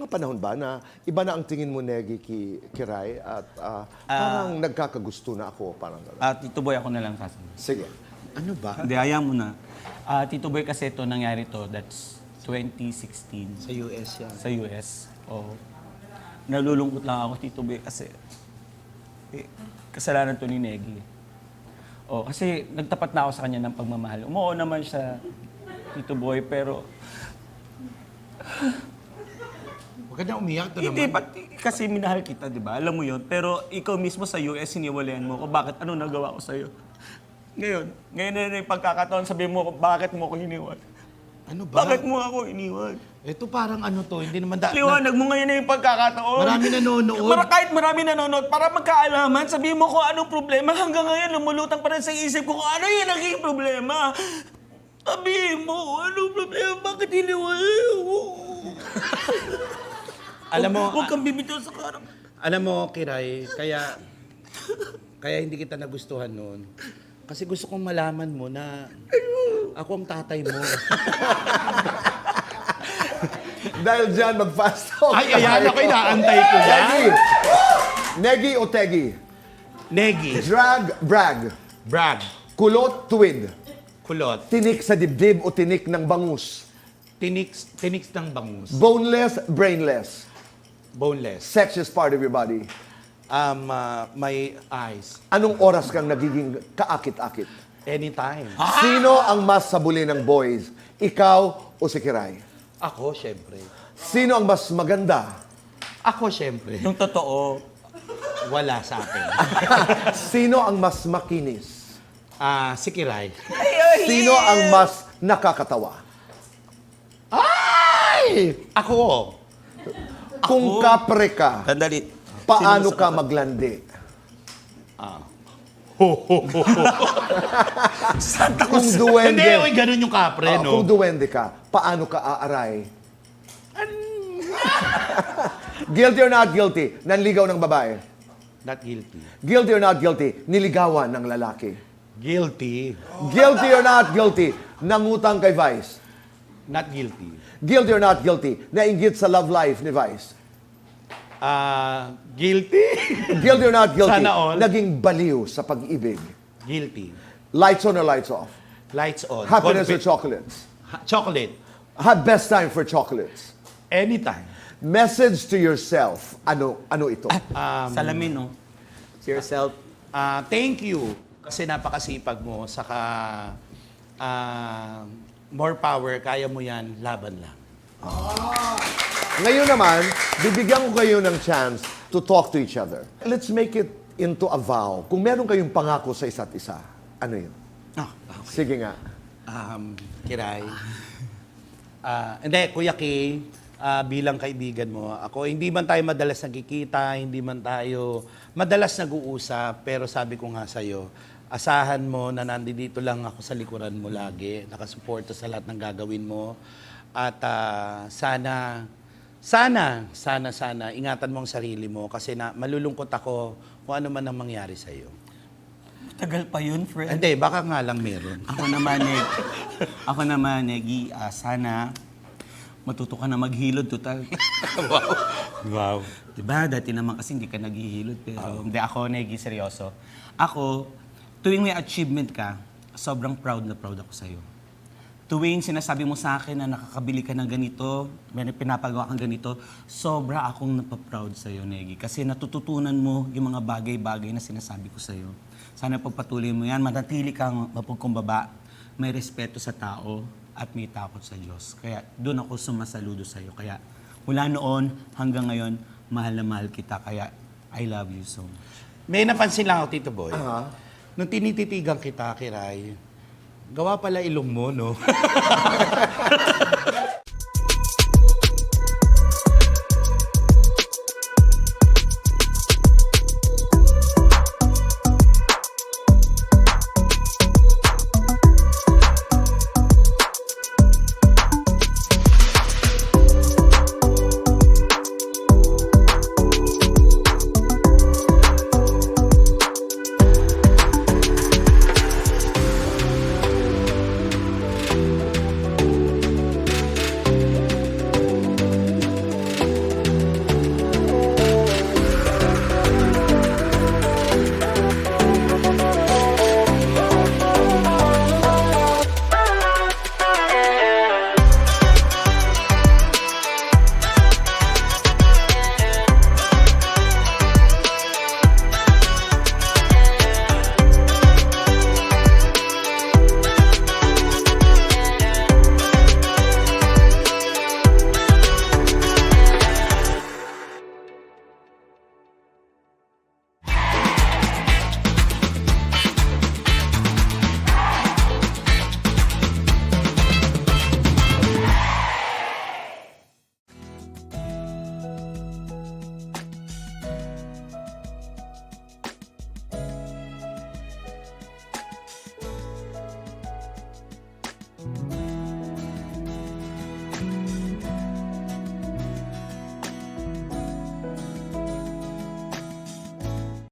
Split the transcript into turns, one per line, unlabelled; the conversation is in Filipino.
mga panahon ba na iba na ang tingin mo, Negi, Kiray, at parang nagkakagusto na ako, parang gano'n?
Tito Boy, ako na lang sasabihin.
Sige.
Ano ba?
Hindi, ayaw mo na. Tito Boy, kasi ito nangyari to, that's 2016
Sa US yan.
sa US. Oh. Nalulungkot lang ako, Tito Boy, kasi kasalanan to ni Negi. Oh, kasi nagtapat na ako sa kanya ng pagmamahal. Umuo naman siya, Tito Boy, pero
Huwag ka na umiyak to
hindi,
naman.
kasi minahal kita, di ba? Alam mo yun. Pero ikaw mismo sa US, hiniwalayan mo ko. Bakit? Ano nagawa ko sa'yo? Ngayon na yung pagkakataon, sabihin mo, bakit mo ako hiniwan?
Ano ba?
Bakit mo ako iniwan?
Ito parang ano to, hindi naman
Liwanag mo ngayon na yung pagkakataon.
Marami nanonood.
Kahit marami nanonood, para magkaalaman, sabihin mo kung anong problema. Hanggang ngayon, lumulutang pa rin sa isip ko kung ano yung naging problema. Sabihin mo, anong problema? Bakit hiniwan mo?
Alam mo,
Huwag kang bibitaw sa karang.
alam mo, Kiray, kaya hindi kita nagustuhan noon. Kasi gusto kong malaman mo na ako ang tatay mo.
Dahil dyan, mag-fast talk
Ay, ayan ako, inaantay ko yan.
Negi! Negi o Tegi?
Negi,
Drag, brag.
brag,
Kulot, tuwid.
kulot,
Tinik sa dibdib o tinik ng bangus.
tiniks ng bangus,
Boneless, brainless.
boneless,
Sexiest part of your body.
my eyes,
Anong oras kang nagiging kaakit-akit?
anytime.
Sino ang mas sabuli ng boys? Ikaw o si Kiray?
Ako, syempre.
Sino ang mas maganda?
Ako, syempre.
Yung totoo,
Wala sa akin.
Sino ang mas makinis?
Si Kiray.
Sino ang mas nakakatawa?
Ay! Ako.
Kung kapre ka,
sandali.
paano ka maglandi? Kung
Hindi,
duwende,
oy, ganun yung kapre,
kung
no?
duwende ka, paano ka aaray? Guilty or not guilty? Nanligaw ng babae.
Not guilty.
Guilty or not guilty? Niligawan ng lalaki.
Guilty.
Guilty or not guilty? Nangutang kay Vice.
Not guilty.
Guilty or not guilty? Nainggit sa love life ni Vice.
Guilty?
Guilty or not guilty?
Sana all.
Naging baliw sa pag-ibig.
Guilty.
Lights on or lights off?
Lights on.
Happiness or chocolates?
Chocolate.
Have best time for chocolates.
Anytime.
Message to yourself. Ano ito?
Salamin, no?
To yourself, thank you. Kasi napakasipag mo. Saka, more power. Kaya mo yan. Laban lang.
Ngayon naman, bibigyan ko kayo ng chance to talk to each other. Let's make it into a vow. Kung meron kayong pangako sa isa't isa, ano yun?
Okay.
Sige nga.
Kiray. Hindi, Kuya Kay, bilang kaibigan mo, ako, hindi man tayo madalas nagkikita, hindi man tayo madalas nag-uusap, pero sabi ko nga sa'yo, asahan mo na nandito lang ako sa likuran mo lagi, nakasuporta sa lahat ng gagawin mo, at sana, ingatan mo ang sarili mo kasi malulungkot ako kung ano man ang mangyari sa'yo.
Tagal pa yun, friend.
Hindi, baka nga lang meron.
Ako naman, Negi, sana matuto ka na maghilod, total.
Wow.
Diba? Dati naman kasi hindi ka naghihilod. Pero hindi ako, Negi, seryoso. Ako, tuwing may achievement ka, sobrang proud na proud ako sa'yo. Tuwing sinasabi mo sa akin na nakakabili ka ng ganito, may pinapagawa kang ganito, sobra akong napaproud sa'yo, Negi. Kasi natututunan mo yung mga bagay-bagay na sinasabi ko sa'yo. Sana pagpatuloy mo yan, manatili kang mapagkumbaba, may respeto sa tao, at may takot sa Diyos. Kaya doon ako sumasaludo sa'yo. Kaya mula noon hanggang ngayon, mahal na mahal kita. Kaya I love you so much.
May napansin lang ako, Tito Boy. Nung tinititigan kita, Kiray, gawa pala ilong mo, no?